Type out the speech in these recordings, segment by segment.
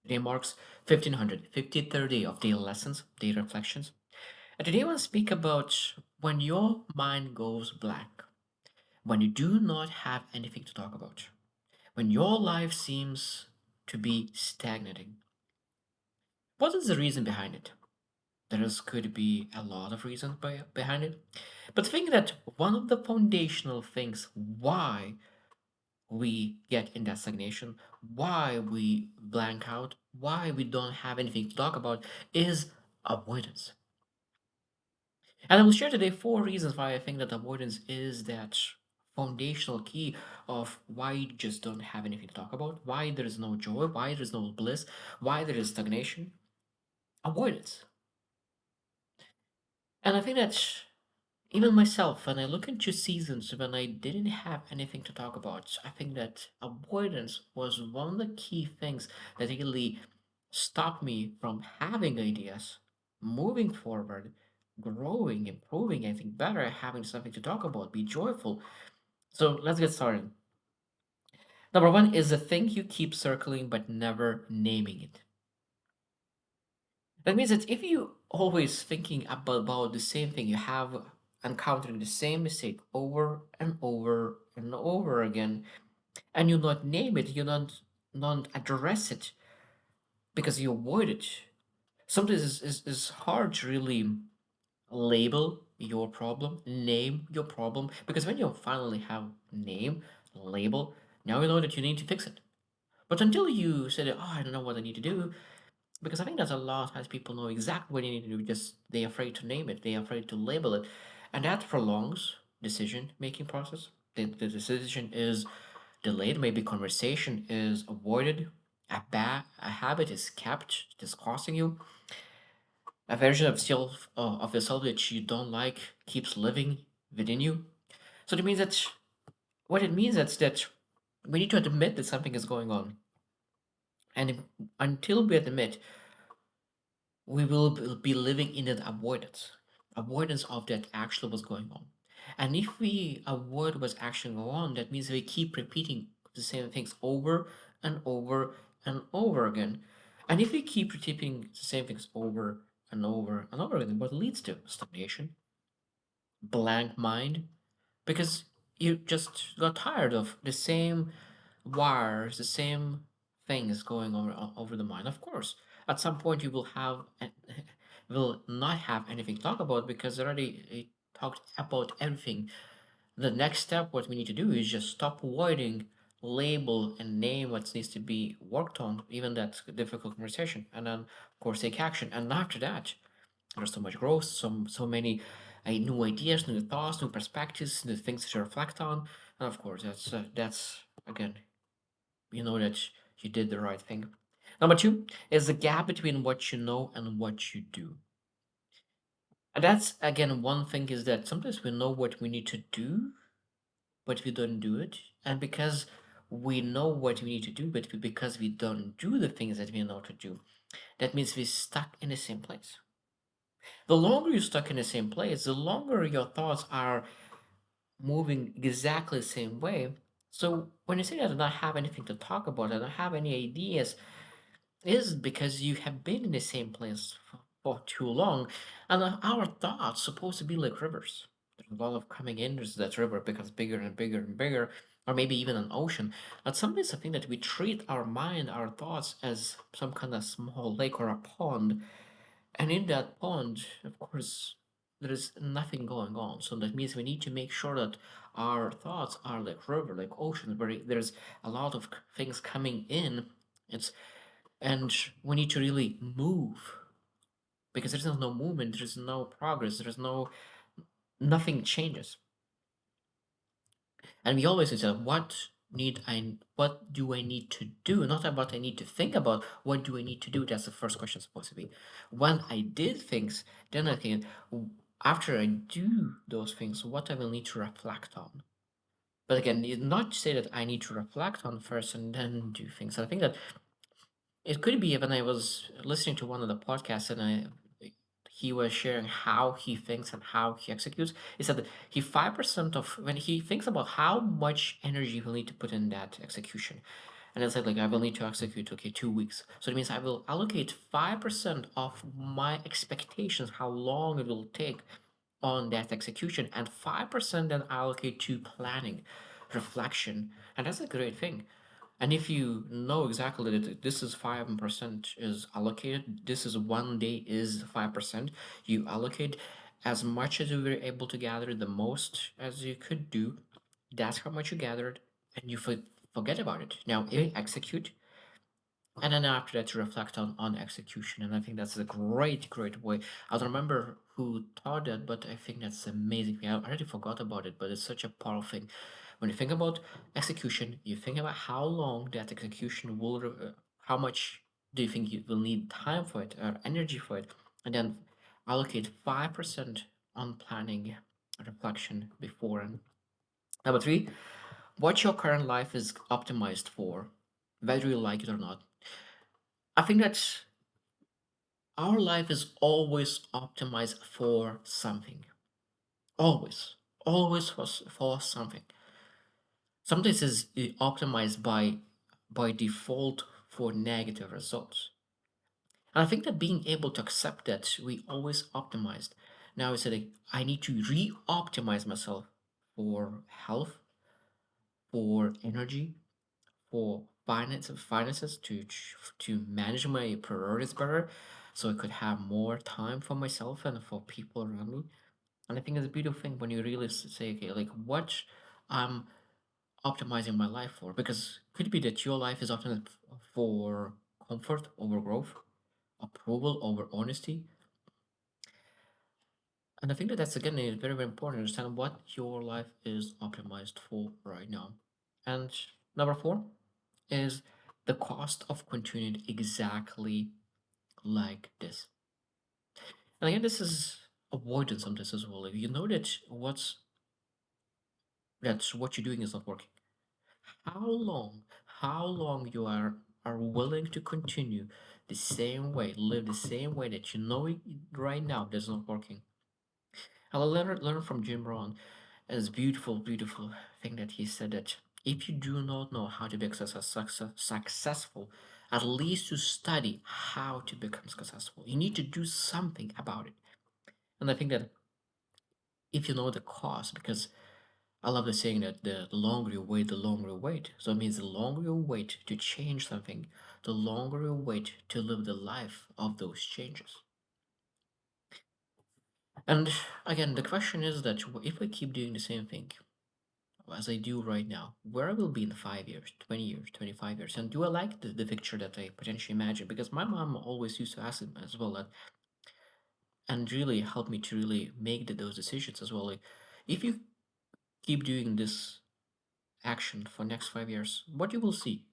Today marks 1500, 53rd day of daily lessons, daily reflections. And today I want to speak about when your mind goes blank, when you do not have anything to talk about, when your life seems to be stagnating. What is the reason behind it? Could be a lot of reasons behind it. But think that one of the foundational things why we get in that stagnation, why we blank out, why we don't have anything to talk about is avoidance. And I will share today four reasons why I think that avoidance is that foundational key of why you just don't have anything to talk about, why there is no joy, why there is no bliss, why there is stagnation. Avoidance. And I think that even myself, when I look into seasons when I didn't have anything to talk about, I think that avoidance was one of the key things that really stopped me from having ideas, moving forward, growing, improving, I think better, having something to talk about, be joyful. So let's get started. Number one is the thing you keep circling but never naming it. That means that if you always thinking about the same thing, you have encountering the same mistake over and over and over again, and you not name it, you not address it because you avoid it. Sometimes it's hard to really label your problem, name your problem, because when you finally have name, label, now you know that you need to fix it. But until you said, "Oh, I don't know what I need to do," because I think there's a lot of people know exactly what you need to do, just they're afraid to name it, they're afraid to label it, and that prolongs decision making process. The decision is delayed, maybe conversation is avoided, a habit is kept, it is costing you, a version of yourself that you don't like keeps living within you. So it means that what it means is that we need to admit that something is going on, and until we admit we will be living in an avoidance of that actually what's going on. And if we avoid what's actually going on, that means we keep repeating the same things over and over and over again. And if we keep repeating the same things over and over and over again, what leads to stagnation, blank mind, because you just got tired of the same wires, the same things going over the mind. Of course, at some point you will have will not have anything to talk about because already talked about everything. The next step, what we need to do is just stop avoiding, label and name what needs to be worked on, even that difficult conversation, and then of course take action. And after that, there's so much growth, so many new ideas, new thoughts, new perspectives, new things to reflect on, and of course that's again you know that you did the right thing. Number two is the gap between what you know and what you do. And that's again one thing is that sometimes we know what we need to do, but we don't do it. And because we know what we need to do, but because we don't do the things that we know to do, that means we're stuck in the same place. The longer you're stuck in the same place, the longer your thoughts are moving exactly the same way. So when you say that I don't have anything to talk about, I don't have any ideas, is because you have been in the same place for too long, and our thoughts supposed to be like rivers. There's a lot of coming in. There's that river becomes bigger and bigger and bigger, or maybe even an ocean. But sometimes I think that we treat our mind, our thoughts, as some kind of small lake or a pond, and in that pond, of course, there is nothing going on. So that means we need to make sure that our thoughts are like river, like ocean, where there's a lot of things coming in. It's and we need to really move because there's no movement, there's no progress, there's no nothing changes. And we always say, what do I need to do? Not about I need to think about what do I need to do. That's the first question supposed to be. When I did things, then I think after I do those things, what I will need to reflect on. But again, not say that I need to reflect on first and then do things. I think that it could be when I was listening to one of the podcasts and he was sharing how he thinks and how he executes. He said that he 5% of when he thinks about how much energy he'll need to put in that execution. And it's like I will need to execute, okay, 2 weeks. So it means I will allocate 5% of my expectations, how long it will take on that execution, and 5% then allocate to planning, reflection. And that's a great thing. And if you know exactly that this is 5% is allocated, this is 1 day is 5%, you allocate as much as you were able to gather, the most as you could do. That's how much you gathered, and you forget about it. Now you execute, and then after that you reflect on execution. And I think that's a great way. I don't remember who taught that, but I think that's amazing. I already forgot about it, but it's such a powerful thing. When you think about execution, you think about how long that execution will how much do you think you will need time for it or energy for it, and then allocate 5% on planning, reflection before. And number three, what your current life is optimized for, whether you like it or not. I think that our life is always optimized for something. Always. Always for something. Sometimes it's optimized by default for negative results. And I think that being able to accept that we always optimized. Now it's like I need to re-optimize myself for health, for energy, for finances to manage my priorities better, so I could have more time for myself and for people around me. And I think it's a beautiful thing when you really say, okay, like what I'm optimizing my life for, because it could be that your life is optimized for comfort over growth, approval over honesty. And I think that that's again very important to understand what your life is optimized for right now. And number four is the cost of continuing exactly like this. And again, this is avoidance sometimes as well. If you know that what you're doing is not working, how long you are willing to continue the same way, live the same way that you know it right now that's not working. And I learned from Jim Rohn, and it's beautiful thing that he said that if you do not know how to be successful, at least to study how to become successful. You need to do something about it. And I think that if you know the cost, because I love the saying that the longer you wait, the longer you wait. So it means the longer you wait to change something, the longer you wait to live the life of those changes. And again, the question is that if we keep doing the same thing, as I do right now, where I will be in 5 years, 20 years, 25 years, and do I like the picture that I potentially imagine? Because my mom always used to ask it as well, and really helped me to really make those decisions as well. Like, if you keep doing this action for next 5 years, what you will see?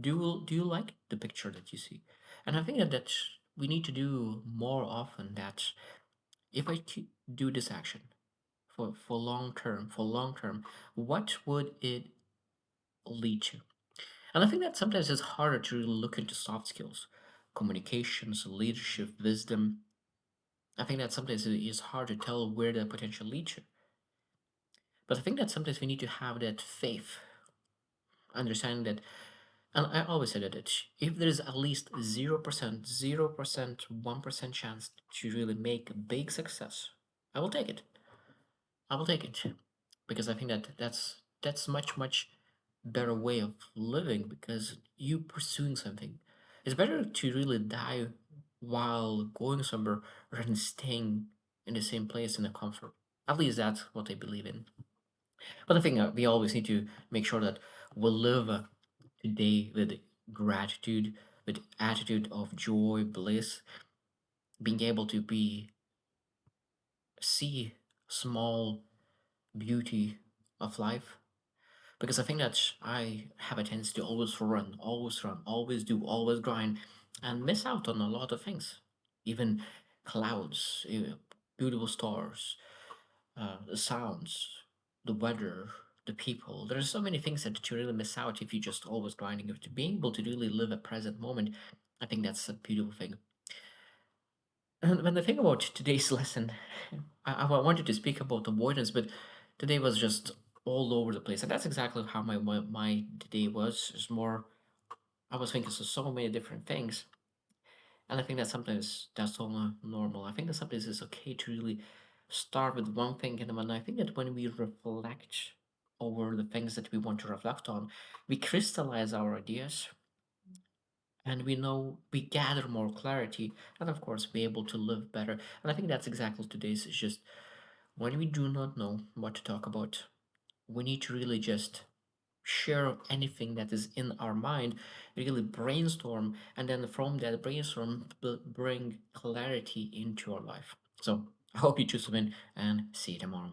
Do you like the picture that you see? And I think that we need to do more often. That if I do this action for long term, what would it lead to? And I think that sometimes it's harder to really look into soft skills, communications, leadership, wisdom. I think that sometimes it is hard to tell where the potential leads you. But I think that sometimes we need to have that faith, understanding that, and I always say that if there is at least 0%, 1% chance to really make a big success, I will take it. I will take it. Because I think that that's much better way of living, because you pursuing something. It's better to really die while going somewhere rather than staying in the same place in a comfort. At least that's what I believe in. But I think we always need to make sure that we live today with gratitude, with attitude of joy, bliss, being able to be see small beauty of life. Because I think that I have a tendency to always run, always do, always grind, and miss out on a lot of things. Even clouds, beautiful stars, the sounds, the weather, the people. There's so many things that you really miss out if you just always grinding. If to being able to really live a present moment, I think that's a beautiful thing. And when I think about today's lesson, I wanted to speak about avoidance, but today was just all over the place. And that's exactly how my day was. It's more I was thinking so many different things. And I think that sometimes that's all normal. I think that sometimes it's okay to really start with one thing, and when I think that when we reflect over the things that we want to reflect on, we crystallize our ideas, and we know we gather more clarity, and of course be able to live better. And I think that's exactly today's. It's just when we do not know what to talk about, we need to really just share anything that is in our mind, really brainstorm, and then from that brainstorm, bring clarity into our life. So I hope you choose to win and see you tomorrow.